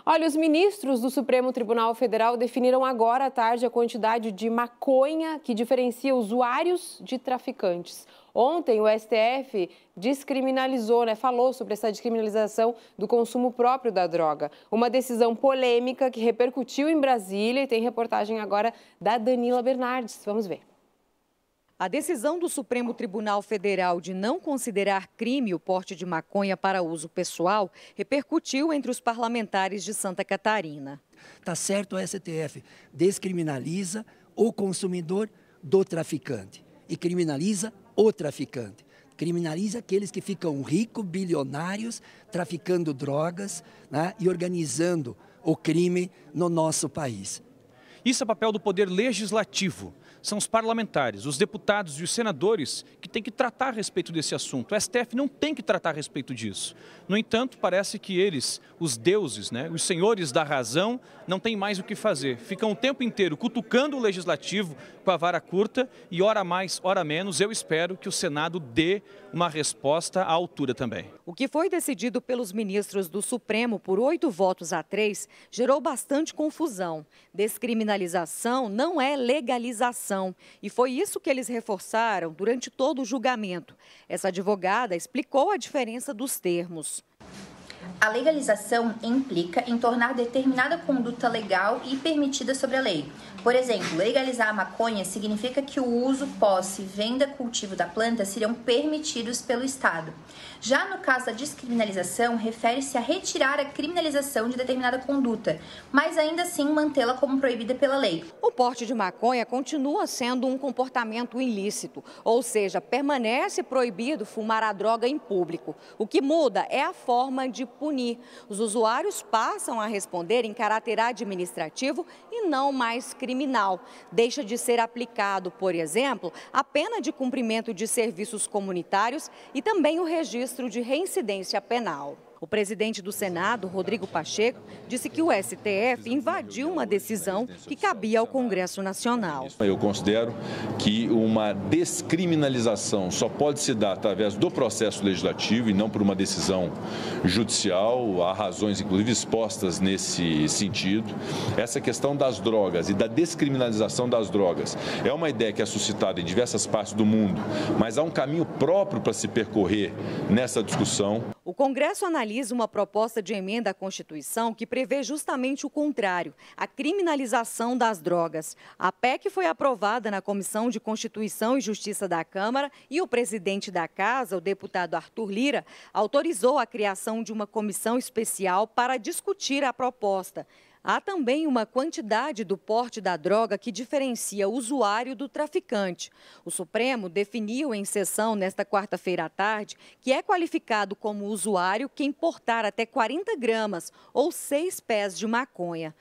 Olha, os ministros do Supremo Tribunal Federal definiram agora à tarde a quantidade de maconha que diferencia usuários de traficantes. Ontem, o STF descriminalizou, falou sobre essa descriminalização do consumo próprio da droga. Uma decisão polêmica que repercutiu em Brasília e tem reportagem agora da Danila Bernardes. Vamos ver. A decisão do Supremo Tribunal Federal de não considerar crime o porte de maconha para uso pessoal repercutiu entre os parlamentares de Santa Catarina. Tá certo, o STF descriminaliza o consumidor do traficante e criminaliza o traficante. Criminaliza aqueles que ficam ricos, bilionários, traficando drogas, e organizando o crime no nosso país. Isso é papel do Poder Legislativo. São os parlamentares, os deputados e os senadores que têm que tratar a respeito desse assunto. O STF não tem que tratar a respeito disso. No entanto, parece que eles, os deuses, os senhores da razão, não têm mais o que fazer. Ficam o tempo inteiro cutucando o Legislativo com a vara curta e, ora mais, ora menos, eu espero que o Senado dê uma resposta à altura também. O que foi decidido pelos ministros do Supremo por 8 votos a 3 gerou bastante confusão. Descriminalização não é legalização. E foi isso que eles reforçaram durante todo o julgamento. Essa advogada explicou a diferença dos termos. A legalização implica em tornar determinada conduta legal e permitida sobre a lei. Por exemplo, legalizar a maconha significa que o uso, posse, venda, cultivo da planta seriam permitidos pelo Estado. Já no caso da descriminalização, refere-se a retirar a criminalização de determinada conduta, mas ainda assim mantê-la como proibida pela lei. O porte de maconha continua sendo um comportamento ilícito, ou seja, permanece proibido fumar a droga em público. O que muda é a forma de punir. Os usuários passam a responder em caráter administrativo e não mais criminal. Deixa de ser aplicado, por exemplo, a pena de cumprimento de serviços comunitários e também o registro de reincidência penal. O presidente do Senado, Rodrigo Pacheco, disse que o STF invadiu uma decisão que cabia ao Congresso Nacional. Eu considero que uma descriminalização só pode se dar através do processo legislativo e não por uma decisão judicial. Há razões, inclusive, expostas nesse sentido. Essa questão das drogas e da descriminalização das drogas é uma ideia que é suscitada em diversas partes do mundo, mas há um caminho próprio para se percorrer nessa discussão. O Congresso analisa uma proposta de emenda à Constituição que prevê justamente o contrário, a criminalização das drogas. A PEC foi aprovada na Comissão de Constituição e Justiça da Câmara e o presidente da Casa, o deputado Arthur Lira, autorizou a criação de uma comissão especial para discutir a proposta. Há também uma quantidade do porte da droga que diferencia o usuário do traficante. O Supremo definiu em sessão nesta quarta-feira à tarde que é qualificado como usuário quem portar até 40 gramas ou 6 pés de maconha.